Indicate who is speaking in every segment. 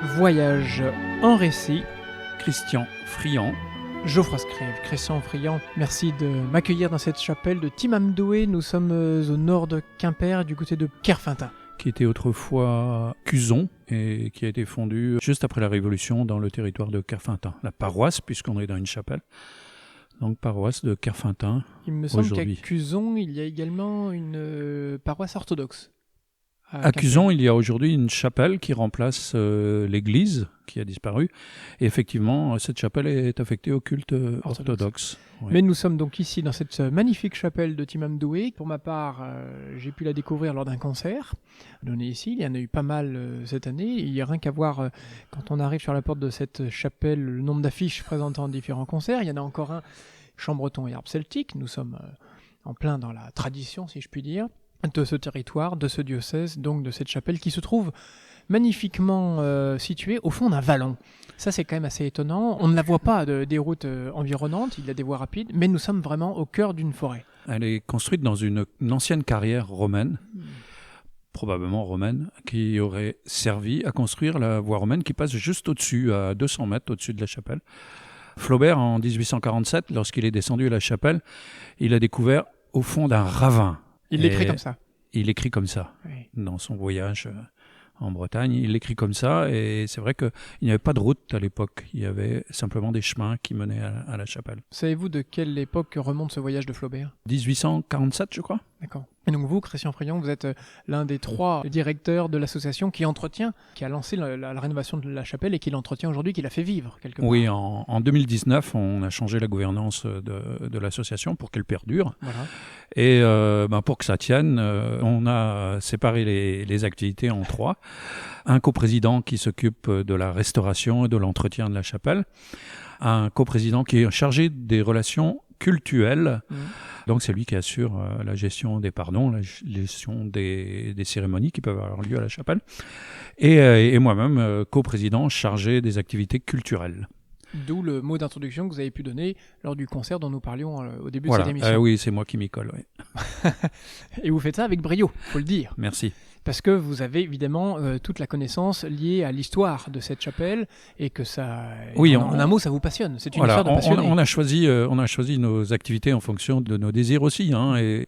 Speaker 1: Voyage en récit,
Speaker 2: Christian Friand.
Speaker 1: Geoffroy Scrive, Christian Friand, merci de m'accueillir dans cette chapelle de Timamdoué. Nous sommes au nord de Quimper, du côté de Kerfeunteun.
Speaker 2: Qui était autrefois Cuzon et qui a été fondu juste après la Révolution dans le territoire de Kerfeunteun. La paroisse, puisqu'on est dans une chapelle. Donc paroisse de Kerfeunteun.
Speaker 1: Il me semble qu'à
Speaker 2: aujourd'hui.
Speaker 1: Cuzon, il y a également une paroisse orthodoxe.
Speaker 2: À Cuzon, il y a aujourd'hui une chapelle qui remplace l'église qui a disparu. Et effectivement, cette chapelle est affectée au culte orthodoxe. Oui.
Speaker 1: Mais nous sommes donc ici dans cette magnifique chapelle de Timamdoué. Pour ma part, j'ai pu la découvrir lors d'un concert donné ici. Il y en a eu pas mal cette année. Il y a rien qu'à voir, quand on arrive sur la porte de cette chapelle, le nombre d'affiches présentant différents concerts. Il y en a encore un, Chambreton et harpe celtique. Nous sommes en plein dans la tradition, si je puis dire, de ce territoire, de ce diocèse, donc de cette chapelle qui se trouve magnifiquement située au fond d'un vallon. Ça, c'est quand même assez étonnant. On ne la voit pas des routes environnantes, il y a des voies rapides, mais nous sommes vraiment au cœur d'une forêt.
Speaker 2: Elle est construite dans une ancienne carrière romaine, probablement romaine, qui aurait servi à construire la voie romaine qui passe juste au-dessus, à 200 mètres au-dessus de la chapelle. Flaubert, en 1847, lorsqu'il est descendu à la chapelle, il a découvert au fond d'un ravin.
Speaker 1: Il l'écrit comme ça.
Speaker 2: Il écrit comme ça,
Speaker 1: Oui.
Speaker 2: dans son voyage en Bretagne. Il écrit comme ça, et c'est vrai qu'il n'y avait pas de route à l'époque. Il y avait simplement des chemins qui menaient à la chapelle.
Speaker 1: Savez-vous de quelle époque remonte ce voyage de Flaubert ?
Speaker 2: 1847, je crois.
Speaker 1: D'accord. Et donc vous, Christian Friand, vous êtes l'un des 3 directeurs de l'association qui a lancé la rénovation de la chapelle et qui l'entretient aujourd'hui, qui l'a fait vivre quelque part.
Speaker 2: Oui, en 2019, on a changé la gouvernance de l'association pour qu'elle perdure.
Speaker 1: Voilà.
Speaker 2: Et pour que ça tienne, on a séparé les activités en 3. Un coprésident qui s'occupe de la restauration et de l'entretien de la chapelle. Un coprésident qui est chargé des relations cultuelles. Donc c'est lui qui assure la gestion des pardons, la gestion des cérémonies qui peuvent avoir lieu à la chapelle. Et moi-même, coprésident chargé des activités culturelles.
Speaker 1: D'où le mot d'introduction que vous avez pu donner lors du concert dont nous parlions au début
Speaker 2: Voilà.
Speaker 1: de cette émission.
Speaker 2: Oui, c'est moi qui m'y colle. Oui.
Speaker 1: Et vous faites ça avec brio, faut le dire.
Speaker 2: Merci.
Speaker 1: Parce que vous avez évidemment toute la connaissance liée à l'histoire de cette chapelle et que ça,
Speaker 2: oui,
Speaker 1: en un mot, ça vous passionne. C'est une
Speaker 2: voilà,
Speaker 1: histoire de passionné.
Speaker 2: On a choisi nos activités en fonction de nos désirs aussi. Et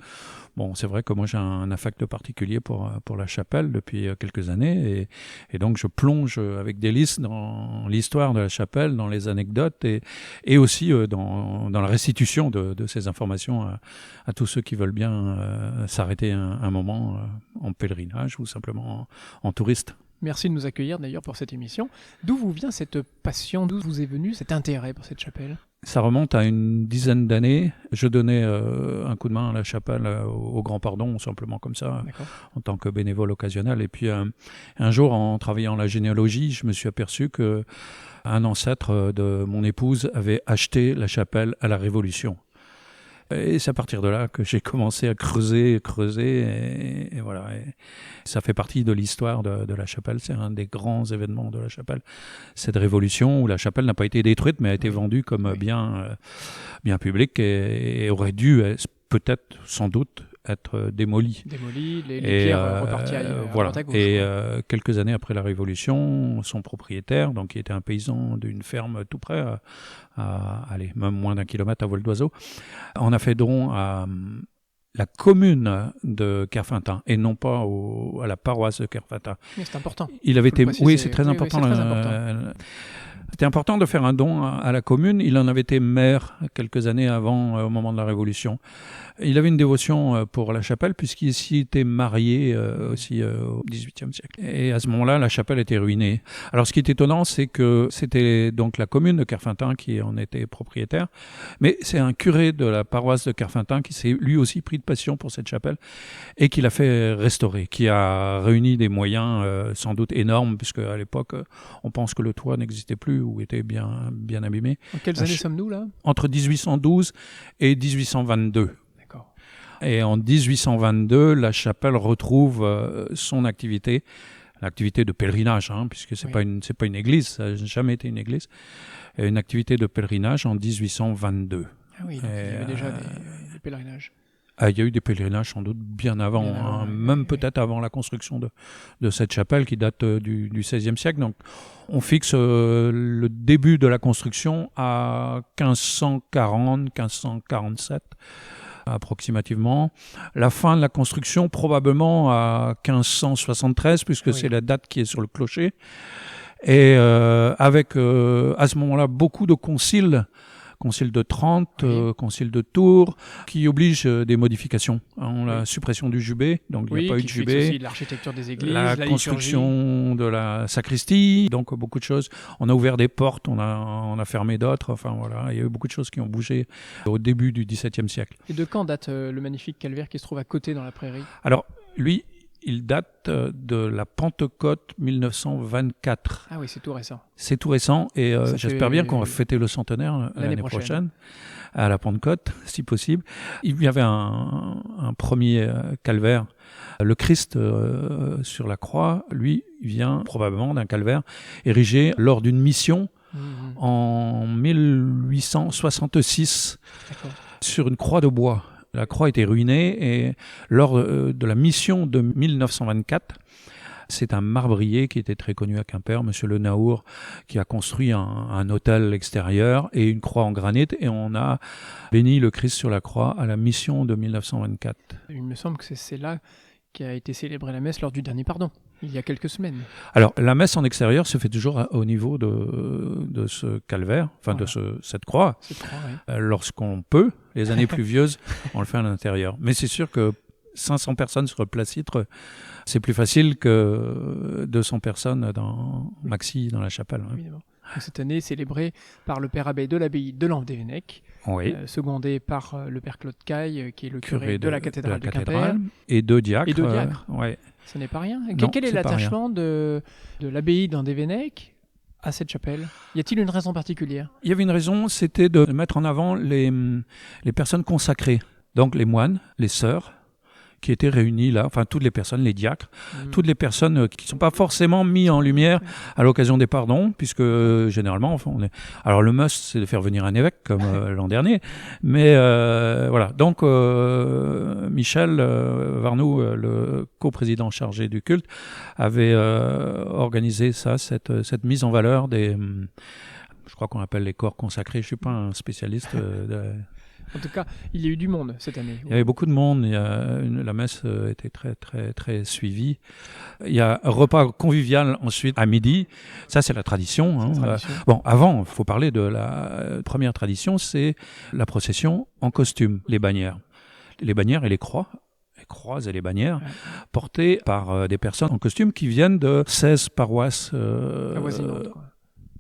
Speaker 2: bon, c'est vrai que moi j'ai un affect particulier pour la chapelle depuis quelques années. Et donc je plonge avec délice dans l'histoire de la chapelle, dans les anecdotes et aussi dans la restitution de ces informations à tous ceux qui veulent bien s'arrêter un moment en pèlerinage ou simplement en touriste.
Speaker 1: Merci de nous accueillir d'ailleurs pour cette émission. D'où vous vient cette passion, d'où vous est venu cet intérêt pour cette chapelle ?
Speaker 2: Ça remonte à une dizaine d'années. Je donnais un coup de main à la chapelle au Grand Pardon, simplement comme ça, en tant que bénévole occasionnel. Et puis un jour, en travaillant la généalogie, je me suis aperçu qu'un ancêtre de mon épouse avait acheté la chapelle à la Révolution. Et c'est à partir de là que j'ai commencé à creuser, et voilà. Et ça fait partie de l'histoire de la chapelle. C'est un des grands événements de la chapelle. Cette révolution où la chapelle n'a pas été détruite, mais a été vendue comme bien public et aurait dû, peut-être, sans doute, être démolie.
Speaker 1: Les pierres reparties ailleurs.
Speaker 2: Voilà.
Speaker 1: À gauche,
Speaker 2: et quelques années après la Révolution, son propriétaire, donc qui était un paysan d'une ferme tout près, même moins d'1 kilomètre à vol d'oiseau, on a fait don à la commune de Kerfeunteun et non pas à la paroisse de Kerfeunteun.
Speaker 1: Mais c'est important.
Speaker 2: Oui, c'est très important.
Speaker 1: Oui, c'est très important.
Speaker 2: C'était important de faire un don à la commune. Il en avait été maire quelques années avant, au moment de la Révolution. Il avait une dévotion pour la chapelle puisqu'il s'y était marié aussi au XVIIIe siècle. Et à ce moment-là, la chapelle était ruinée. Alors ce qui est étonnant, c'est que c'était donc la commune de Kerfeunteun qui en était propriétaire. Mais c'est un curé de la paroisse de Kerfeunteun qui s'est lui aussi pris de passion pour cette chapelle et qui l'a fait restaurer, qui a réuni des moyens sans doute énormes puisque à l'époque, on pense que le toit n'existait plus ou était bien abîmé.
Speaker 1: En quelles années sommes-nous là ?
Speaker 2: Entre 1812 et 1822. Et en 1822, la chapelle retrouve son activité, l'activité de pèlerinage, puisque c'est pas une église, ça n'a jamais été une église, et une activité de pèlerinage en 1822.
Speaker 1: Ah oui, donc il y avait déjà des pèlerinages.
Speaker 2: Il y a eu des pèlerinages sans doute bien avant, même peut-être avant la construction de cette chapelle qui date du XVIe siècle. Donc on fixe le début de la construction à 1540, 1547 approximativement. La fin de la construction probablement à 1573 puisque c'est la date qui est sur le clocher. Et avec à ce moment-là beaucoup de conciles, concile de Trente, concile de Tours, qui oblige des modifications. La suppression du jubé, donc il n'y a pas eu de jubé.
Speaker 1: Aussi l'architecture des églises,
Speaker 2: la construction de la sacristie, donc beaucoup de choses. On a ouvert des portes, on a fermé d'autres. Enfin voilà, il y a eu beaucoup de choses qui ont bougé au début du XVIIe siècle.
Speaker 1: Et de quand date le magnifique calvaire qui se trouve à côté dans la prairie?
Speaker 2: Alors lui, il date de la Pentecôte 1924.
Speaker 1: Ah oui, c'est tout récent.
Speaker 2: C'est tout récent et j'espère bien qu'on va fêter le centenaire l'année prochaine à la Pentecôte, si possible. Il y avait un premier calvaire. Le Christ sur la croix, lui, vient probablement d'un calvaire érigé lors d'une mission en 1866 sur une croix de bois. La croix était ruinée et lors de la mission de 1924, c'est un marbrier qui était très connu à Quimper, Monsieur Le Naour, qui a construit un autel extérieur et une croix en granit et on a béni le Christ sur la croix à la mission de 1924.
Speaker 1: Il me semble que c'est là qu'a été célébrée la messe lors du dernier pardon, il y a quelques semaines.
Speaker 2: Alors, la messe en extérieur se fait toujours au niveau de ce calvaire, enfin de cette croix. Lorsqu'on peut, les années pluvieuses, on le fait à l'intérieur. Mais c'est sûr que 500 personnes sur le placître, c'est plus facile que 200 personnes maxi dans la chapelle.
Speaker 1: Évidemment. Cette année célébrée par le père abbé de l'abbaye de l'Anve-d'Evenec, secondé par le père Claude Caille, qui est le curé de la cathédrale de Quimper.
Speaker 2: Et deux diacres.
Speaker 1: Ce n'est pas rien. Quel est l'attachement de l'abbaye d'Anve-d'Evenec à cette chapelle? Y a-t-il une raison particulière?
Speaker 2: Il y avait une raison, c'était de mettre en avant les personnes consacrées, donc les moines, les sœurs, qui étaient réunis là, enfin toutes les personnes, les diacres, toutes les personnes qui ne sont pas forcément mis en lumière à l'occasion des pardons, puisque généralement, alors le must, c'est de faire venir un évêque comme l'an dernier, mais voilà. Donc Michel Varnoux, le coprésident chargé du culte, avait organisé cette mise en valeur des, je crois qu'on appelle les corps consacrés. Je suis pas un spécialiste
Speaker 1: En tout cas, il y a eu du monde cette année.
Speaker 2: Il y avait beaucoup de monde. La messe était très, très, très suivie. Il y a un repas convivial ensuite à midi. Ça, c'est la tradition. Bon, avant, il faut parler de la première tradition, c'est la procession en costume, les bannières. Les bannières et les croix et les bannières portées par des personnes en costume qui viennent de 16 paroisses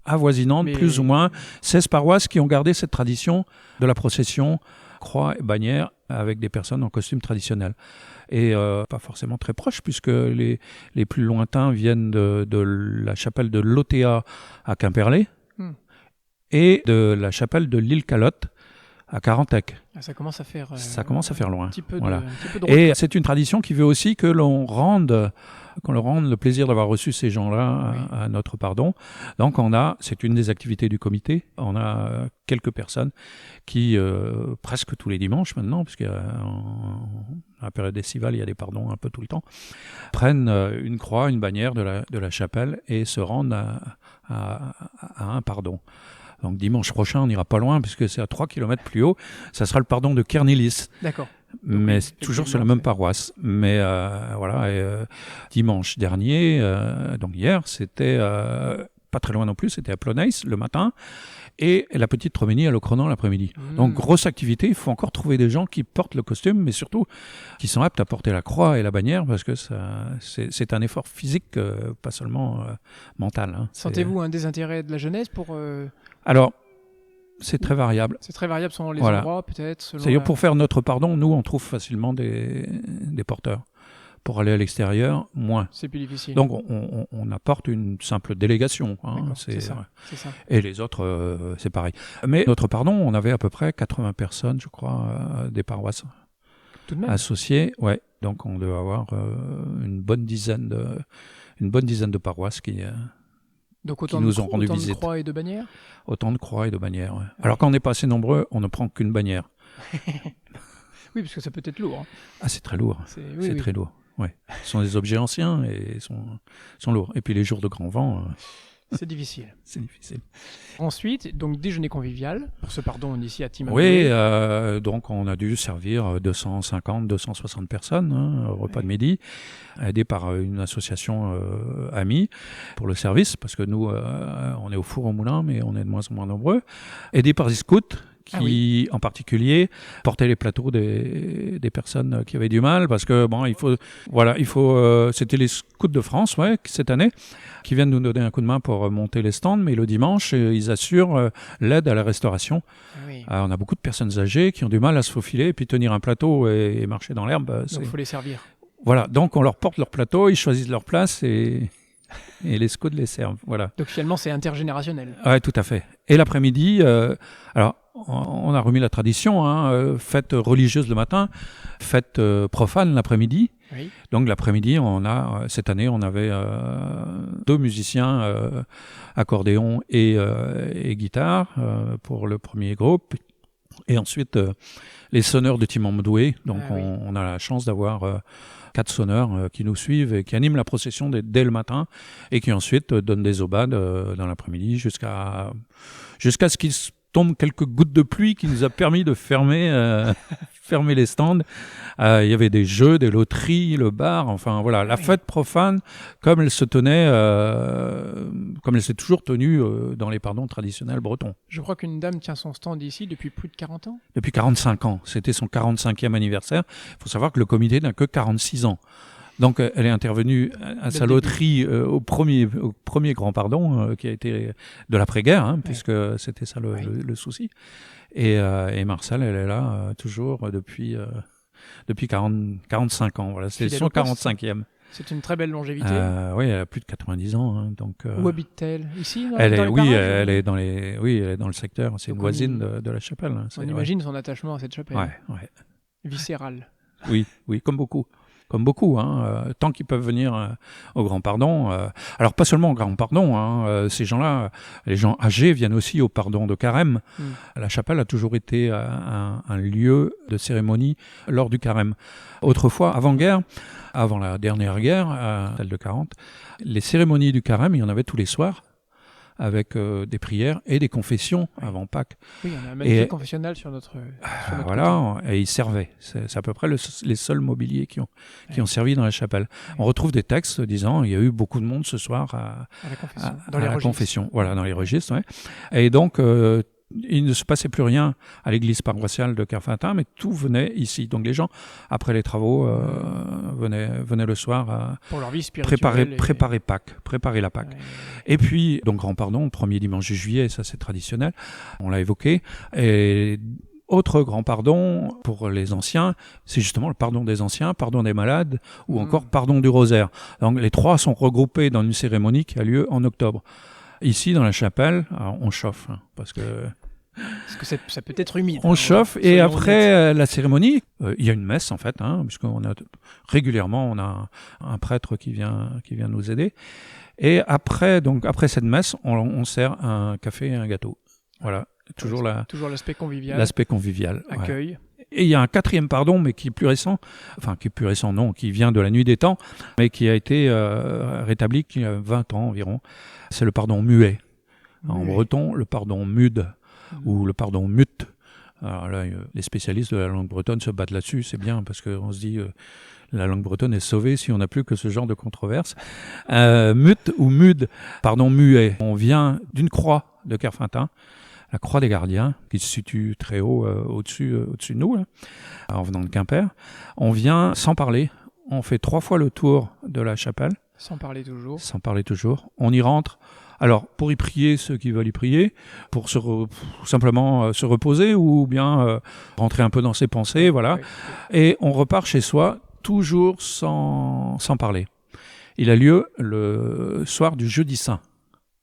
Speaker 2: avoisinantes, plus ou moins, 16 paroisses qui ont gardé cette tradition de la procession croix et bannière avec des personnes en costume traditionnel. Et pas forcément très proches, puisque les plus lointains viennent de la chapelle de l'Otea à Quimperlé et de la chapelle de l'île Calotte à Carantec.
Speaker 1: Ça commence à faire
Speaker 2: loin.
Speaker 1: Un petit peu de
Speaker 2: et c'est une tradition qui veut aussi que l'on rende le plaisir d'avoir reçu ces gens-là à notre pardon. Donc c'est une des activités du comité, on a quelques personnes qui, presque tous les dimanches maintenant, puisqu'à la période estivale, il y a des pardons un peu tout le temps, prennent une croix, une bannière de la chapelle et se rendent à un pardon. Donc dimanche prochain, on n'ira pas loin, puisque c'est à 3 km plus haut, ça sera le pardon de Kernilis.
Speaker 1: D'accord.
Speaker 2: Mais toujours sur la même paroisse. Mais voilà, dimanche dernier, donc hier, c'était pas très loin non plus, c'était à Ploneis le matin, et la petite Troménie à Locronan l'après-midi. Donc grosse activité, il faut encore trouver des gens qui portent le costume, mais surtout qui sont aptes à porter la croix et la bannière, parce que c'est un effort physique, pas seulement mental.
Speaker 1: Sentez-vous un désintérêt de la jeunesse pour...
Speaker 2: Alors, c'est très variable.
Speaker 1: C'est très variable selon les endroits, peut-être.
Speaker 2: C'est-à-dire, pour faire notre pardon, nous, on trouve facilement des porteurs. Pour aller à l'extérieur, moins.
Speaker 1: C'est plus difficile.
Speaker 2: Donc, on apporte une simple délégation.
Speaker 1: C'est ça.
Speaker 2: Et les autres, c'est pareil. Mais notre pardon, on avait à peu près 80 personnes, je crois, des paroisses
Speaker 1: tout de même
Speaker 2: associées. Ouais. Donc, on doit avoir une bonne dizaine de paroisses qui...
Speaker 1: Donc autant
Speaker 2: nous ont rendu
Speaker 1: visite. Autant de croix et de bannières.
Speaker 2: Autant de croix et de bannières. Ouais. Alors quand on n'est pas assez nombreux, on ne prend qu'une bannière.
Speaker 1: Oui, parce que ça peut être lourd. Hein.
Speaker 2: Ah, c'est très lourd. C'est très lourd. Ouais. Ce sont des objets anciens et sont lourds. Et puis les jours de grand vent...
Speaker 1: c'est difficile.
Speaker 2: C'est difficile.
Speaker 1: Ensuite, donc déjeuner convivial, pour ce pardon ici à Team
Speaker 2: Oui, donc on a dû servir 250, 260 personnes au repas de midi, aidé par une association amie pour le service, parce que nous, on est au four au moulin, mais on est de moins en moins nombreux, aidé par des scouts, qui, en particulier, portaient les plateaux des personnes qui avaient du mal, parce que bon, c'était les scouts de France, cette année, qui viennent nous donner un coup de main pour monter les stands, mais le dimanche, ils assurent l'aide à la restauration. On a beaucoup de personnes âgées qui ont du mal à se faufiler, et puis tenir un plateau et marcher dans l'herbe.
Speaker 1: Donc il faut les servir.
Speaker 2: Voilà, donc on leur porte leur plateau, ils choisissent leur place et les scouts les servent. Voilà.
Speaker 1: Donc finalement, c'est intergénérationnel.
Speaker 2: Oui, tout à fait. Et l'après-midi, alors on a remis la tradition, fête religieuse le matin, fête profane l'après-midi.
Speaker 1: Oui.
Speaker 2: Donc l'après-midi, cette année, on avait 2 musiciens, accordéon et guitare pour le premier groupe. Et ensuite, les sonneurs de Team Amdoué. Donc on a la chance d'avoir 4 sonneurs qui nous suivent et qui animent la procession dès le matin et qui ensuite donnent des aubades dans l'après-midi jusqu'à ce qu'il tombe quelques gouttes de pluie qui nous a permis de fermer les stands. Il y avait des jeux, des loteries, le bar, enfin voilà, la fête profane comme elle se tenait, comme elle s'est toujours tenue dans les pardons traditionnels bretons.
Speaker 1: Je crois qu'une dame tient son stand ici depuis plus de 40 ans.
Speaker 2: Depuis 45 ans, c'était son 45e anniversaire. Il faut savoir que le comité n'a que 46 ans. Donc elle est intervenue à sa loterie au premier grand pardon qui a été de l'après-guerre, puisque c'était ça le souci. Et Marcel, elle est là toujours depuis 45 ans. Voilà, c'est son 45e.
Speaker 1: C'est une très belle longévité.
Speaker 2: Oui, elle a plus de 90 ans. Donc,
Speaker 1: où habite-t-elle? Ici
Speaker 2: elle est dans le secteur. C'est une voisine de la chapelle.
Speaker 1: On imagine son attachement à cette chapelle.
Speaker 2: Ouais.
Speaker 1: Viscéral.
Speaker 2: Oui, comme beaucoup. Tant qu'ils peuvent venir au Grand Pardon. Alors, pas seulement au Grand Pardon, ces gens-là, les gens âgés viennent aussi au Pardon de Carême. La chapelle a toujours été un lieu de cérémonie lors du Carême. Autrefois, avant la dernière guerre, celle de 40, les cérémonies du Carême, il y en avait tous les soirs, avec des prières et des confessions avant Pâques.
Speaker 1: Oui, on a un magnifique confessionnal sur notre
Speaker 2: voilà, côté. Et ils servaient. C'est à peu près les seuls mobiliers qui ont servi dans la chapelle. On retrouve des textes disant il y a eu beaucoup de monde ce soir à la confession. Voilà, dans les registres. Et donc, il ne se passait plus rien à l'église paroissiale de Kerfeunteun, mais tout venait ici. Donc les gens, après les travaux, venaient le soir
Speaker 1: pour leur vie spirituelle
Speaker 2: préparer la Pâque. Ouais. Et puis, donc Grand Pardon, premier dimanche de juillet, ça c'est traditionnel, on l'a évoqué. Et autre grand pardon pour les anciens, c'est justement le pardon des anciens, pardon des malades ou encore pardon du rosaire. Donc les trois sont regroupés dans une cérémonie qui a lieu en octobre. Ici, dans la chapelle, on chauffe, parce que
Speaker 1: ça peut être humide.
Speaker 2: On chauffe, et après la cérémonie, il y a une messe, en fait, régulièrement, on a un prêtre qui vient nous aider. Et après cette messe, on sert un café et un gâteau. Voilà, toujours
Speaker 1: l'aspect convivial.
Speaker 2: L'aspect convivial.
Speaker 1: Accueil.
Speaker 2: Ouais. Et il y a un quatrième pardon, mais qui est plus récent, qui vient de la nuit des temps, mais qui a été rétabli il y a 20 ans environ. C'est le pardon muet. En breton, le pardon mude, ou le pardon mute. Alors là, les spécialistes de la langue bretonne se battent là-dessus, c'est bien, parce qu'on se dit la langue bretonne est sauvée si on n'a plus que ce genre de controverse. Mute ou mude, pardon muet. On vient d'une croix de Kerfeunteun, la croix des gardiens, qui se situe très haut au-dessus de nous, là, en venant de Quimper. On vient sans parler, on fait 3 fois le tour de la chapelle.
Speaker 1: Sans parler toujours. On y
Speaker 2: rentre. Alors, pour y prier, ceux qui veulent y prier, pour simplement se reposer, ou bien rentrer un peu dans ses pensées, voilà. Et on repart chez soi, toujours sans parler. Il a lieu le soir du jeudi saint,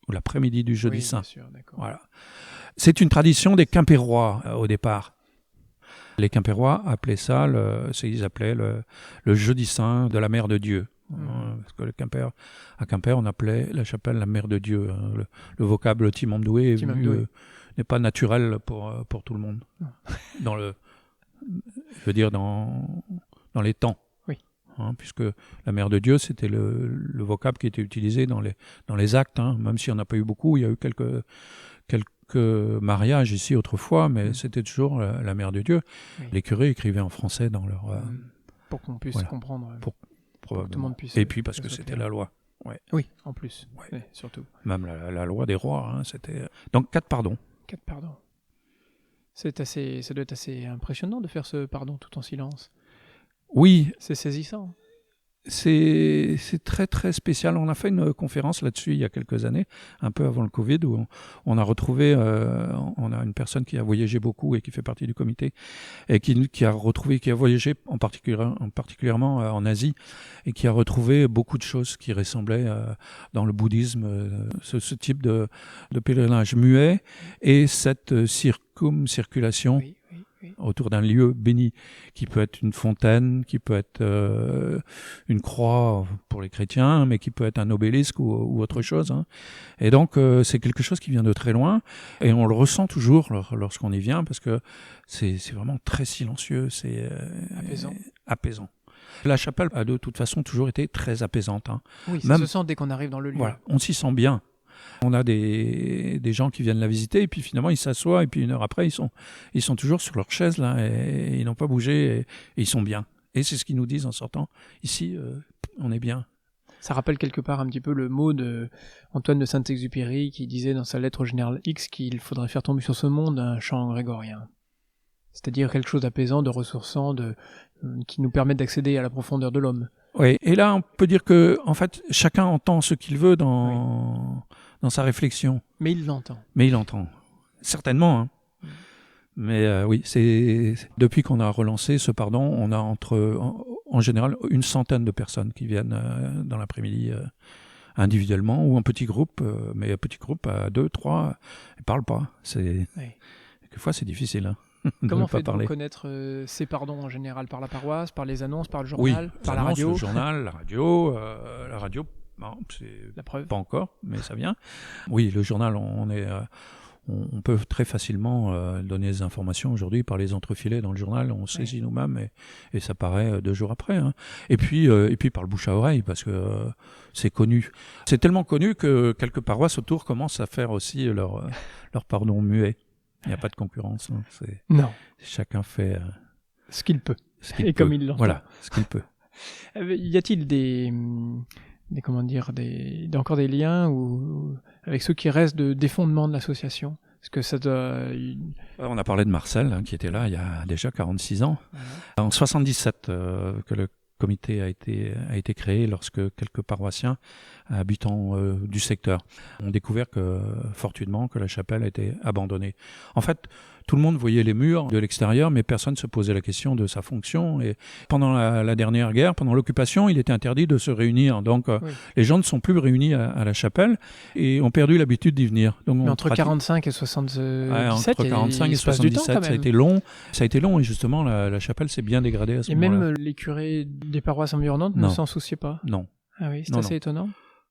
Speaker 2: ou l'après-midi du jeudi saint.
Speaker 1: Bien sûr, d'accord.
Speaker 2: Voilà. C'est une tradition des Quimpérois au départ. Les Quimpérois appelaient ça, ils appelaient le jeudi saint de la Mère de Dieu. Parce que à Quimper, on appelait la chapelle la Mère de Dieu. Le vocable Team Amdoué n'est pas naturel pour tout le monde. je veux dire dans les temps.
Speaker 1: Oui.
Speaker 2: Puisque la Mère de Dieu, c'était le vocable qui était utilisé dans les actes, même s'il n'y en a pas eu beaucoup. Il y a eu quelques mariages ici autrefois, mais c'était toujours la Mère de Dieu. Oui. Les curés écrivaient en français dans leur...
Speaker 1: pour qu'on puisse comprendre. Pour que tout le monde puisse...
Speaker 2: Et puis parce que c'était la loi. Ouais.
Speaker 1: Oui, en plus, surtout.
Speaker 2: Même la loi des rois, c'était... Donc 4 pardons.
Speaker 1: 4 pardons. Ça doit être assez impressionnant de faire ce pardon tout en silence.
Speaker 2: Oui.
Speaker 1: C'est saisissant.
Speaker 2: C'est très très spécial. On a fait une conférence là-dessus il y a quelques années, un peu avant le Covid, où on a retrouvé, on a une personne qui a voyagé beaucoup et qui fait partie du comité, et qui a voyagé particulièrement en Asie, et qui a retrouvé beaucoup de choses qui ressemblaient dans le bouddhisme, ce type de pèlerinage muet et cette circumcirculation. Oui. Autour d'un lieu béni, qui peut être une fontaine, qui peut être une croix pour les chrétiens, mais qui peut être un obélisque ou autre chose. Et donc, c'est quelque chose qui vient de très loin, et on le ressent toujours lorsqu'on y vient, parce que c'est vraiment très silencieux, c'est apaisant. La chapelle a de toute façon toujours été très apaisante.
Speaker 1: Oui, ça se sent dès qu'on arrive dans le lieu.
Speaker 2: Voilà, on s'y sent bien. On a des gens qui viennent la visiter, et puis finalement ils s'assoient, et puis 1 heure après ils sont toujours sur leur chaise là, et ils n'ont pas bougé, et ils sont bien. Et c'est ce qu'ils nous disent en sortant. Ici, on est bien.
Speaker 1: Ça rappelle quelque part un petit peu le mot de Antoine de Saint-Exupéry qui disait dans sa lettre au général X qu'il faudrait faire tomber sur ce monde un chant grégorien. C'est-à-dire quelque chose d'apaisant, de ressourçant, qui nous permet d'accéder à la profondeur de l'homme.
Speaker 2: Oui, et là on peut dire que en fait chacun entend ce qu'il veut dans sa réflexion.
Speaker 1: Mais il l'entend.
Speaker 2: Certainement. Mais oui, c'est depuis qu'on a relancé ce pardon, on a en général 100 de personnes qui viennent dans l'après-midi individuellement ou en petit groupe, mais un petit groupe à 2, 3, ils ne parlent pas. Quelquefois c'est difficile.
Speaker 1: Comment faites-vous connaître ces pardons en général? Par la paroisse, par les annonces, par le journal, par la radio?
Speaker 2: Le journal, la radio, non, c'est
Speaker 1: la preuve.
Speaker 2: Pas encore, mais ça vient. Oui, le journal, on peut très facilement donner des informations aujourd'hui par les entrefilets dans le journal, on saisit nous-mêmes et ça paraît 2 jours après. Et puis par le bouche à oreille, parce que c'est connu. C'est tellement connu que quelques paroisses autour commencent à faire aussi leur pardon muet. Il n'y a pas de concurrence.
Speaker 1: Non.
Speaker 2: Chacun fait
Speaker 1: ce qu'il peut. Comme il l'entend.
Speaker 2: Voilà, ce qu'il peut.
Speaker 1: Y a-t-il encore des liens avec ceux qui restent des fondements de l'association? Est-ce que ça doit...
Speaker 2: On a parlé de Marcel, qui était là il y a déjà 46 ans. En 77, que le comité a été créé lorsque quelques paroissiens habitants du secteur ont découvert fortuitement que la chapelle a été abandonnée. En fait, tout le monde voyait les murs de l'extérieur, mais personne ne se posait la question de sa fonction. Et pendant la dernière guerre, pendant l'occupation, il était interdit de se réunir. Donc, les gens ne sont plus réunis à la chapelle et ont perdu l'habitude d'y venir. Donc,
Speaker 1: mais entre 45 et 77,
Speaker 2: entre 45 et 77, ça a été long. Ça a été long et justement, la chapelle s'est bien dégradée à ce moment-là.
Speaker 1: Et même les curés des paroisses environnantes ne s'en souciaient pas?
Speaker 2: Non.
Speaker 1: Ah oui, c'est assez étonnant.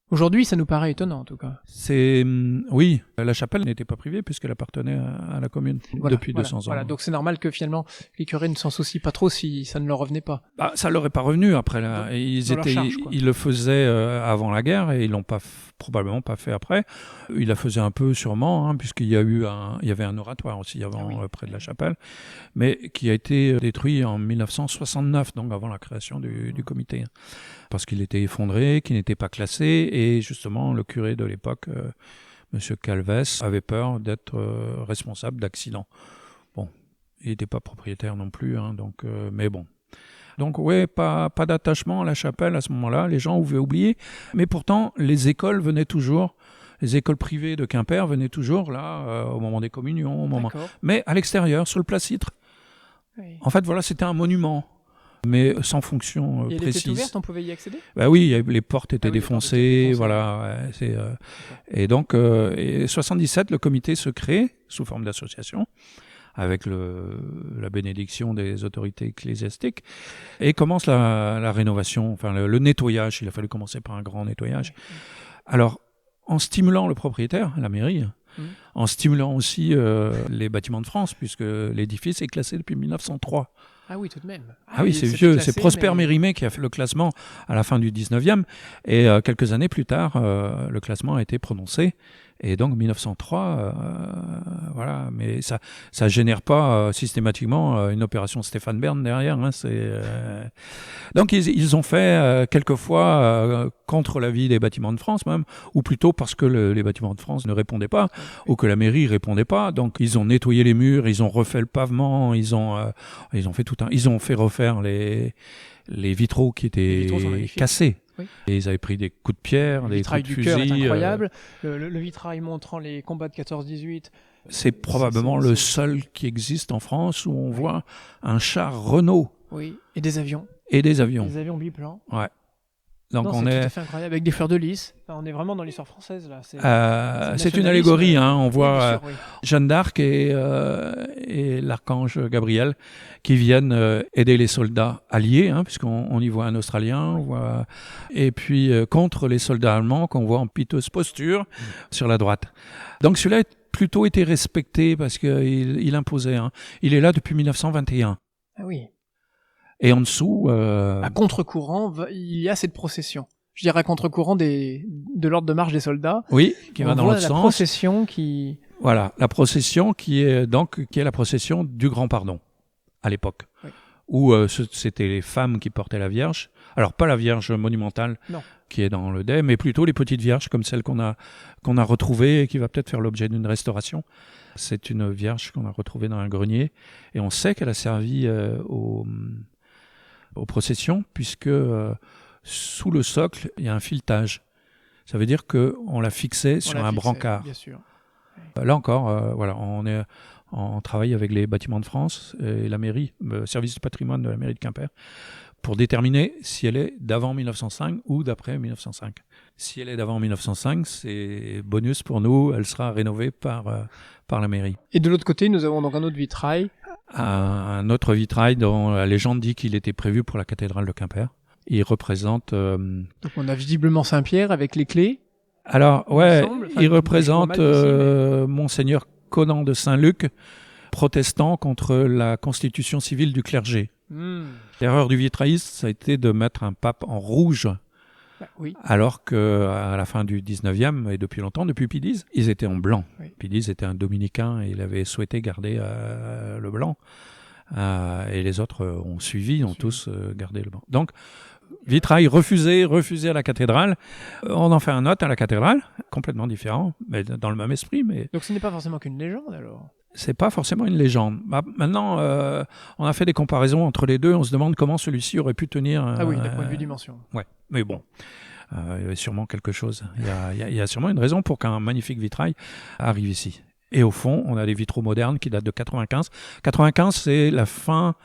Speaker 1: Aujourd'hui, ça nous paraît étonnant, en tout cas.
Speaker 2: Oui, la chapelle n'était pas privée puisqu'elle appartenait à la commune depuis 200 ans.
Speaker 1: Voilà, donc c'est normal que finalement, les curés ne s'en soucient pas trop si ça ne leur revenait pas.
Speaker 2: Ça leur est pas revenu après. Ils le faisaient avant la guerre et ils l'ont probablement pas fait après. Ils la faisaient un peu sûrement, puisqu'il y avait un oratoire aussi avant près de la chapelle, mais qui a été détruit en 1969, donc avant la création du comité. Parce qu'il était effondré, qu'il n'était pas classé, et justement le curé de l'époque, Monsieur Calves, avait peur d'être responsable d'accidents. Bon, il n'était pas propriétaire non plus, mais bon. Donc pas d'attachement à la chapelle à ce moment-là, les gens avaient oublié, mais pourtant les écoles venaient toujours. Les écoles privées de Quimper venaient toujours là, au moment des communions, mais à l'extérieur, sur le Place-Citre. Oui. En fait, voilà, c'était un monument, mais sans fonction précise.
Speaker 1: Elle était ouverte, on pouvait y accéder ?
Speaker 2: Oui, les portes étaient défoncées, voilà. Et donc, en 77, le comité se crée sous forme d'association, avec la bénédiction des autorités ecclésiastiques, et commence la rénovation, enfin le nettoyage. Il a fallu commencer par un grand nettoyage. Alors, en stimulant le propriétaire, la mairie, en stimulant aussi les bâtiments de France, puisque l'édifice est classé depuis 1903.
Speaker 1: Ah oui, tout de même.
Speaker 2: Ah oui, c'est vieux. C'est Prosper Mérimée qui a fait le classement à la fin du 19e. Et quelques années plus tard, le classement a été prononcé. Et donc 1903, voilà. Mais ça génère pas systématiquement une opération Stéphane Bern derrière. Hein, donc ils ont fait quelquefois contre l'avis des bâtiments de France même, ou plutôt parce que les bâtiments de France ne répondaient pas, ou que la mairie répondait pas. Donc ils ont nettoyé les murs, ils ont refait le pavement, ils ont fait ils ont fait refaire les vitraux qui étaient cassés. Oui. Et ils avaient pris des coups de pierre, des coups de fusil. Le vitrail du cœur est
Speaker 1: incroyable. Le vitrail montrant les combats de 14-18.
Speaker 2: C'est probablement le seul qui existe en France où on voit un char Renault.
Speaker 1: Oui, et des avions.
Speaker 2: Des avions
Speaker 1: biplans.
Speaker 2: Ouais. Donc
Speaker 1: c'est tout à fait incroyable, avec des fleurs de lys. Enfin, on est vraiment dans l'histoire française là.
Speaker 2: C'est une allégorie, hein. On voit
Speaker 1: oui.
Speaker 2: Jeanne d'Arc et l'archange Gabriel qui viennent aider les soldats alliés, hein, puisqu'on y voit un Australien, et puis contre les soldats allemands qu'on voit en piteuse posture sur la droite. Donc celui-là a plutôt été respecté parce qu'il imposait. Hein. Il est là depuis 1921.
Speaker 1: Ah oui.
Speaker 2: Et en dessous...
Speaker 1: À contre-courant, il y a cette procession. Je dirais à contre-courant de l'ordre de marche des soldats.
Speaker 2: Oui, qui va dans l'autre sens.
Speaker 1: Procession qui...
Speaker 2: Voilà, la procession qui est la procession du Grand Pardon, à l'époque. Oui. Où c'était les femmes qui portaient la Vierge. Alors, pas la Vierge monumentale, qui est dans le dais, mais plutôt les petites Vierges, comme celle qu'on a retrouvée et qui va peut-être faire l'objet d'une restauration. C'est une Vierge qu'on a retrouvée dans un grenier. Et on sait qu'elle a servi aux processions, puisque sous le socle, il y a un filetage. Ça veut dire qu'on l'a fixé sur un brancard.
Speaker 1: Bien sûr.
Speaker 2: Là encore, voilà, on travaille avec les bâtiments de France et la mairie, le service du patrimoine de la mairie de Quimper, pour déterminer si elle est d'avant 1905 ou d'après 1905. Si elle est d'avant 1905, c'est bonus pour nous, elle sera rénovée par la mairie.
Speaker 1: Et de l'autre côté, nous avons donc un autre vitrail.
Speaker 2: Un autre vitrail dont la légende dit qu'il était prévu pour la cathédrale de Quimper. Il représente...
Speaker 1: Donc on a visiblement Saint-Pierre avec les clés.
Speaker 2: Alors, ouais, il représente Monseigneur Conan de Saint-Luc, protestant contre la constitution civile du clergé. L'erreur du vitrailliste, ça a été de mettre un pape en rouge.
Speaker 1: Oui.
Speaker 2: Alors qu'à la fin du 19e, et depuis longtemps, depuis Pie X, ils étaient en blanc. Oui. Pie X était un dominicain et il avait souhaité garder le blanc. Et les autres ont suivi, ont tous gardé le blanc. Donc, vitrail refusé à la cathédrale. On en fait un autre à la cathédrale, complètement différent, mais dans le même esprit. Mais...
Speaker 1: Donc ce n'est pas forcément qu'une légende alors ?
Speaker 2: C'est pas forcément une légende. Maintenant, on a fait des comparaisons entre les deux. On se demande comment celui-ci aurait pu tenir.
Speaker 1: Ah oui, d'un point de vue dimension.
Speaker 2: Ouais, mais bon, il y avait sûrement quelque chose. Il y a sûrement une raison pour qu'un magnifique vitrail arrive ici. Et au fond, on a des vitraux modernes qui datent de 95. 95, c'est la fin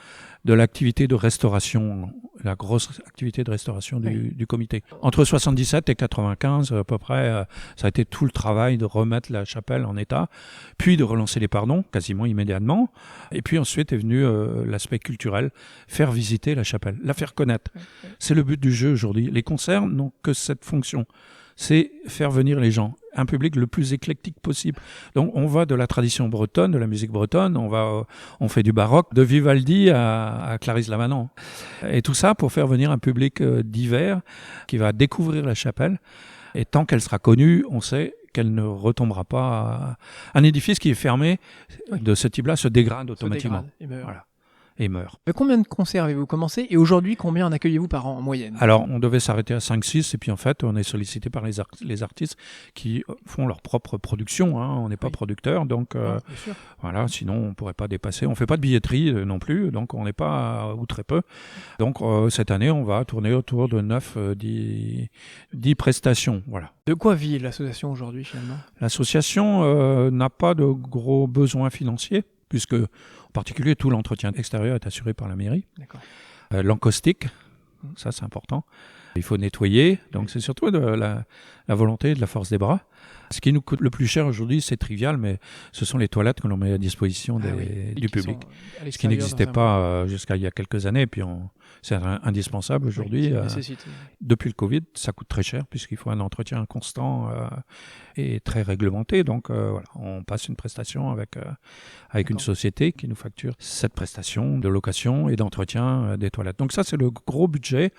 Speaker 2: de l'activité de restauration, la grosse activité de restauration du comité. Entre 77 et 95, à peu près, ça a été tout le travail de remettre la chapelle en état, puis de relancer les pardons, quasiment immédiatement. Et puis ensuite est venu l'aspect culturel, faire visiter la chapelle, la faire connaître. C'est le but du jeu aujourd'hui. Les concerts n'ont que cette fonction. C'est faire venir les gens, un public le plus éclectique possible. Donc on va de la tradition bretonne, de la musique bretonne, on fait du baroque, de Vivaldi à Clarisse Lamanon. Et tout ça pour faire venir un public divers qui va découvrir la chapelle. Et tant qu'elle sera connue, on sait qu'elle ne retombera pas. Un édifice qui est fermé de ce type-là se dégrade automatiquement. Voilà. Et meurt.
Speaker 1: Combien de concerts avez-vous commencé et aujourd'hui, combien en accueillez-vous par an en moyenne ?
Speaker 2: Alors, on devait s'arrêter à 5-6 et puis en fait, on est sollicité par les artistes qui font leur propre production. Hein. On n'est pas producteur, donc voilà, sinon on ne pourrait pas dépasser. On ne fait pas de billetterie non plus, donc on n'est pas, ou très peu. Donc cette année, on va tourner autour de 9-10 prestations. Voilà.
Speaker 1: De quoi vit l'association aujourd'hui finalement ?
Speaker 2: L'association n'a pas de gros besoins financiers, puisque en particulier tout l'entretien extérieur est assuré par la mairie.
Speaker 1: D'accord.
Speaker 2: L'encaustique, ça c'est important. Il faut nettoyer, donc c'est surtout de la volonté et de la force des bras. Ce qui nous coûte le plus cher aujourd'hui, c'est trivial, mais ce sont les toilettes que l'on met à disposition du public. Ce qui n'existait pas jusqu'à il y a quelques années, et puis c'est indispensable aujourd'hui. Depuis le Covid, ça coûte très cher, puisqu'il faut un entretien constant et très réglementé. Donc voilà, on passe une prestation avec une société qui nous facture cette prestation de location et d'entretien des toilettes. Donc ça, c'est le gros budget.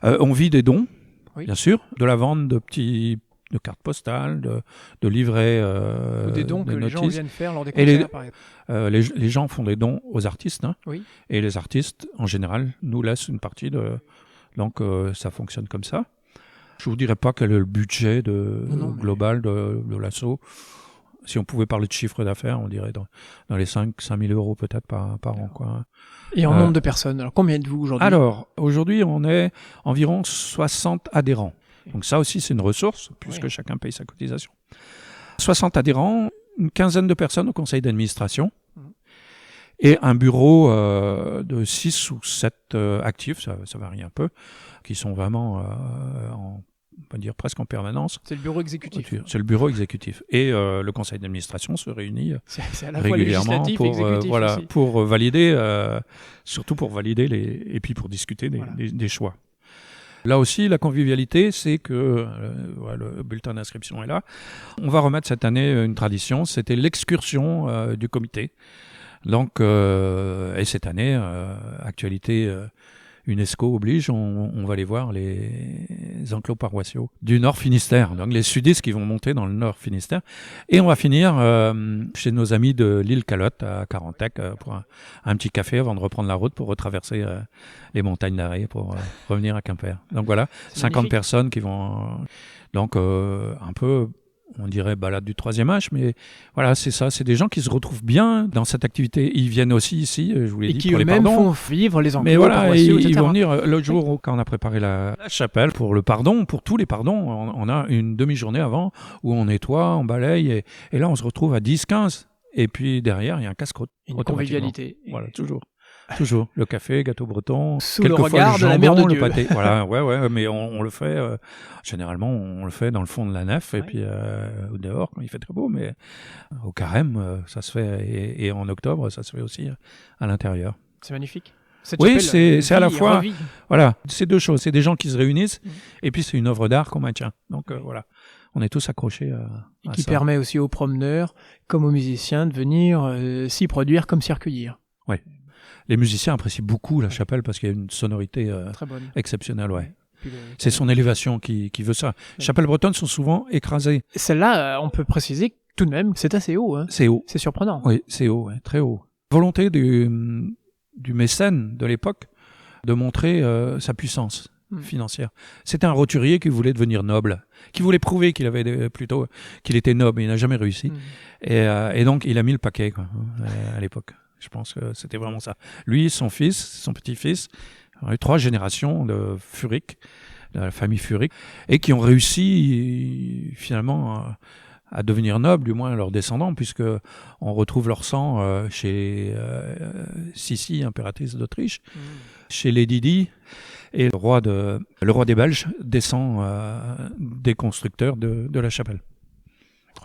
Speaker 2: On vit des dons, bien sûr, de la vente de cartes postales, de livrets,
Speaker 1: ou des dons que les gens viennent faire lors des concerts, par exemple.
Speaker 2: Les gens font des dons aux artistes, et les artistes, en général, nous laissent une partie donc ça fonctionne comme ça. Je vous dirais pas quel est le budget global de l'asso. Si on pouvait parler de chiffre d'affaires, on dirait dans les 5 000 euros peut-être par an, quoi.
Speaker 1: Et en nombre de personnes, alors combien êtes-vous aujourd'hui ?
Speaker 2: Alors, aujourd'hui, on est environ 60 adhérents. Donc ça aussi, c'est une ressource, puisque chacun paye sa cotisation. 60 adhérents, une quinzaine de personnes au conseil d'administration, et un bureau de 6 ou 7 actifs, ça varie un peu, qui sont vraiment, on va dire, presque en permanence.
Speaker 1: C'est le bureau exécutif.
Speaker 2: C'est le bureau exécutif. Et le conseil d'administration se réunit
Speaker 1: c'est à la
Speaker 2: régulièrement
Speaker 1: fois
Speaker 2: pour valider, surtout pour valider et puis pour discuter des choix. Là aussi, la convivialité, c'est que le bulletin d'inscription est là. On va remettre cette année une tradition, c'était l'excursion du comité. Donc, et cette année, actualité UNESCO oblige, on va aller voir les enclos paroissiaux du Nord Finistère. Donc les sudistes qui vont monter dans le Nord Finistère. Et on va finir chez nos amis de l'île Calotte à Carantec pour un petit café avant de reprendre la route pour retraverser les montagnes d'Arrée pour revenir à Quimper. Donc voilà, 50 magnifique. Personnes qui vont... donc un peu... on dirait balade du troisième âge, mais voilà, c'est ça, c'est des gens qui se retrouvent bien dans cette activité. Ils viennent aussi ici, je vous l'ai dit, pour les pardons.
Speaker 1: Et qui eux-mêmes font vivre les enclos.
Speaker 2: Mais voilà, ils vont venir l'autre jour, quand on a préparé la chapelle pour le pardon, pour tous les pardons, on a une demi-journée avant où on nettoie, on balaye, et là on se retrouve à 10-15. Et puis derrière, il y a un casse-croûte.
Speaker 1: Une convivialité.
Speaker 2: Voilà, toujours. Toujours. Le café, gâteau breton.
Speaker 1: Sous le regard de la mère de Dieu.
Speaker 2: Le pâté. Voilà, ouais, mais on le fait, généralement, on le fait dans le fond de la nef, et puis dehors, quand il fait très beau, mais au carême, ça se fait, et en octobre, ça se fait aussi à l'intérieur.
Speaker 1: C'est magnifique.
Speaker 2: Oui, c'est à la fois, voilà, c'est deux choses. C'est des gens qui se réunissent, et puis c'est une œuvre d'art qu'on maintient. Donc voilà, on est tous accrochés à
Speaker 1: qui
Speaker 2: ça.
Speaker 1: Permet aussi aux promeneurs, comme aux musiciens, de venir s'y produire comme s'y recueillir.
Speaker 2: Oui. Les musiciens apprécient beaucoup la chapelle parce qu'il y a une sonorité exceptionnelle. Ouais. C'est son élévation qui veut ça. Les chapelles bretonnes sont souvent écrasées.
Speaker 1: Celle-là, on peut préciser tout de même que c'est assez haut. Hein.
Speaker 2: C'est haut.
Speaker 1: C'est surprenant.
Speaker 2: Oui, c'est haut, très haut. Volonté du mécène de l'époque de montrer sa puissance financière. C'était un roturier qui voulait devenir noble, qui voulait prouver qu'il était noble, mais il n'a jamais réussi. Et donc, il a mis le paquet à l'époque. Je pense que c'était vraiment ça. Lui, son fils, son petit-fils, ont eu 3 générations de Furic, de la famille Furic, et qui ont réussi finalement à devenir nobles, du moins leurs descendants, puisque on retrouve leur sang chez Sissi, impératrice d'Autriche, chez Lady Di, et le roi des Belges descend des constructeurs de la chapelle.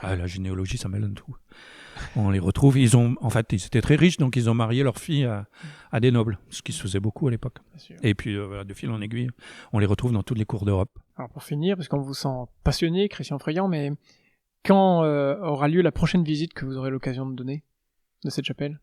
Speaker 2: La généalogie, ça mêle tout. On les retrouve, ils étaient très riches, donc ils ont marié leur fille à des nobles, ce qui se faisait beaucoup à l'époque. Et puis, de fil en aiguille, on les retrouve dans toutes les cours d'Europe.
Speaker 1: Alors pour finir, parce qu'on vous sent passionné, Christian Friand, mais quand aura lieu la prochaine visite que vous aurez l'occasion de donner de cette chapelle ?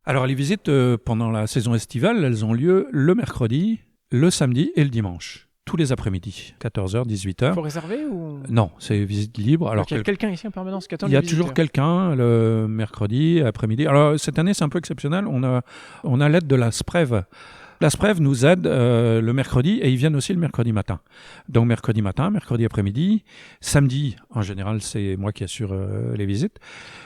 Speaker 2: Alors les visites pendant la saison estivale, elles ont lieu le mercredi, le samedi et le dimanche. Tous les après-midi, 14h, 18h.
Speaker 1: Il faut réserver ou...
Speaker 2: Non, c'est visite libre. Alors
Speaker 1: il y a quelqu'un ici en permanence qui attend les
Speaker 2: visiteurs.
Speaker 1: Il y a
Speaker 2: toujours quelqu'un le mercredi après-midi. Alors cette année, c'est un peu exceptionnel. On a l'aide de la SPREV. La SPREV nous aide le mercredi et ils viennent aussi le mercredi matin. Donc mercredi matin, mercredi après-midi, samedi, en général, c'est moi qui assure les visites.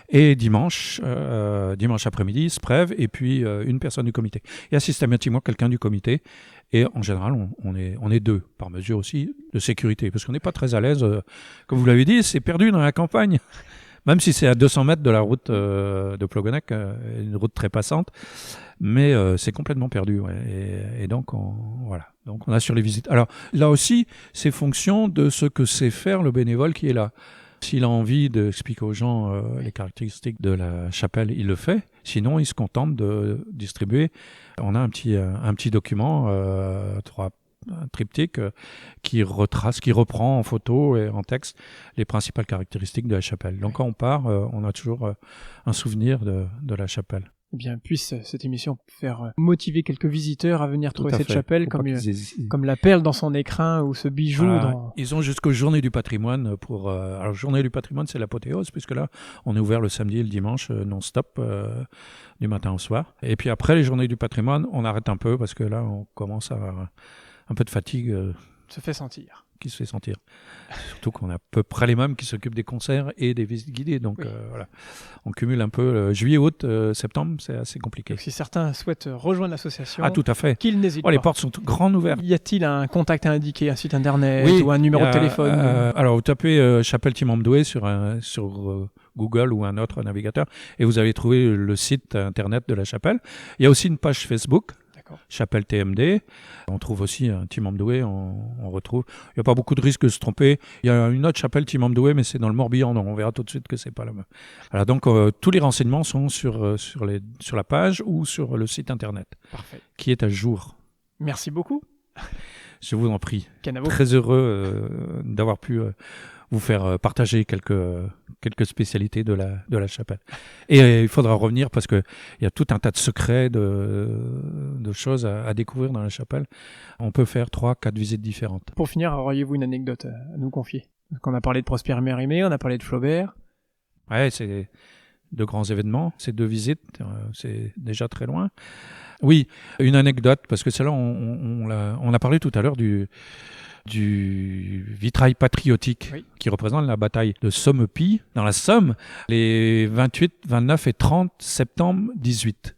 Speaker 2: Et dimanche après-midi, SPREV et puis une personne du comité. Il y a systématiquement quelqu'un du comité. Et en général, on est 2, par mesure aussi de sécurité, parce qu'on n'est pas très à l'aise. Comme vous l'avez dit, c'est perdu dans la campagne. Même si c'est à 200 mètres de la route de Plogonac, une route très passante. mais c'est complètement perdu. Ouais. Et donc, voilà. Donc, on assure les visites. Alors, là aussi, c'est fonction de ce que sait faire le bénévole qui est là. S'il a envie d'expliquer aux gens les caractéristiques de la chapelle, il le fait. Sinon, il se contente de distribuer. On a un petit document, un triptyque qui reprend en photo et en texte les principales caractéristiques de la chapelle. Donc, quand on part, on a toujours un souvenir de la chapelle.
Speaker 1: Eh bien, puisse cette émission faire motiver quelques visiteurs à venir trouver cette chapelle comme la perle dans son écrin ou ce bijou.
Speaker 2: Voilà. Ils ont jusqu'aux Journées du patrimoine pour... alors, Journée du patrimoine, c'est l'apothéose, puisque là, on est ouvert le samedi et le dimanche non-stop, du matin au soir. Et puis après les Journées du patrimoine, on arrête un peu, parce que là, on commence à avoir un peu de fatigue.
Speaker 1: Se fait sentir.
Speaker 2: Qui se fait sentir. Surtout qu'on a à peu près les mêmes qui s'occupent des concerts et des visites guidées. Donc voilà, on cumule un peu juillet, août, septembre, c'est assez compliqué.
Speaker 1: Donc, si certains souhaitent rejoindre l'association,
Speaker 2: tout à fait,
Speaker 1: qu'ils n'hésitent pas.
Speaker 2: Les portes sont grandes ouvertes.
Speaker 1: Y a-t-il un contact à indiquer, un site internet ou un numéro de téléphone
Speaker 2: Alors vous tapez Chapelle Timandoué sur Google ou un autre navigateur et vous allez trouver le site internet de la chapelle. Il y a aussi une page Facebook. Chapelle TMD. On trouve aussi un Timandoué, on retrouve. Il n'y a pas beaucoup de risques de se tromper. Il y a une autre chapelle Timandoué, mais c'est dans le Morbihan, donc on verra tout de suite que c'est pas la même. Voilà, donc tous les renseignements sont sur la page ou sur le site internet.
Speaker 1: Parfait.
Speaker 2: Qui est à jour.
Speaker 1: Merci beaucoup.
Speaker 2: Je vous en prie.
Speaker 1: Canavo.
Speaker 2: Très heureux d'avoir pu vous faire partager quelques spécialités de la chapelle. Et il faudra revenir parce qu'il y a tout un tas de secrets, de choses à découvrir dans la chapelle. On peut faire 3-4 visites différentes.
Speaker 1: Pour finir, auriez-vous une anecdote à nous confier? On a parlé de Prosper Mérimée, on a parlé de Flaubert.
Speaker 2: Ouais, c'est de grands événements, c'est 2 visites, c'est déjà très loin. Oui, une anecdote, parce que celle-là, on a parlé tout à l'heure du vitrail patriotique qui représente la bataille de Sommepy dans la Somme les 28, 29 et 30 septembre 18.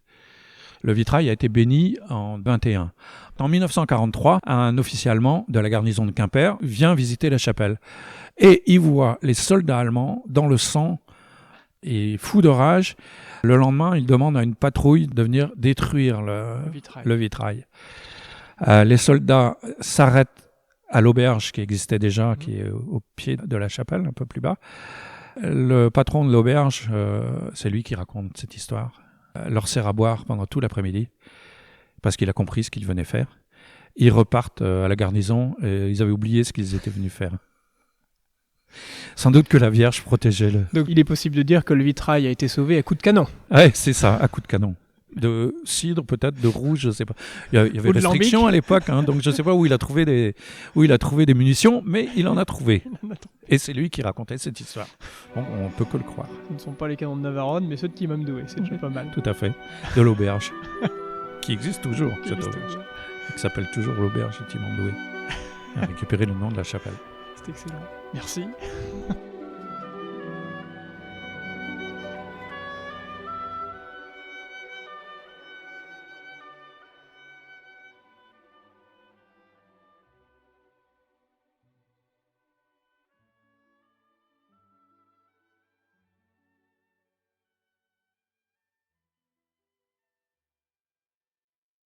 Speaker 2: Le vitrail a été béni en 21. En 1943, un officier allemand de la garnison de Quimper vient visiter la chapelle et il voit les soldats allemands dans le sang et fou de rage. Le lendemain, il demande à une patrouille de venir détruire le vitrail. Les soldats s'arrêtent à l'auberge qui existait déjà, qui est au pied de la chapelle, un peu plus bas. Le patron de l'auberge, c'est lui qui raconte cette histoire, leur sert à boire pendant tout l'après-midi, parce qu'il a compris ce qu'ils venaient faire. Ils repartent à la garnison, et ils avaient oublié ce qu'ils étaient venus faire. Sans doute que la Vierge protégeait le...
Speaker 1: Donc il est possible de dire que le vitrail a été sauvé à coups de canon.
Speaker 2: Ouais, c'est ça, à coups de canon. De cidre, peut-être, de rouge, je ne sais pas. Il y avait restriction à l'époque, donc je ne sais pas où il a trouvé des munitions, mais il en a trouvé. Et c'est lui qui racontait cette histoire. Bon, on ne peut que le croire.
Speaker 1: Ce ne sont pas les canons de Navarone, mais ceux de Timandoué, c'est déjà pas mal.
Speaker 2: Tout à fait. De l'auberge, qui existe toujours, cette auberge. Qui s'appelle toujours l'auberge de Timandoué. On a récupéré le nom de la chapelle.
Speaker 1: C'est excellent. Merci.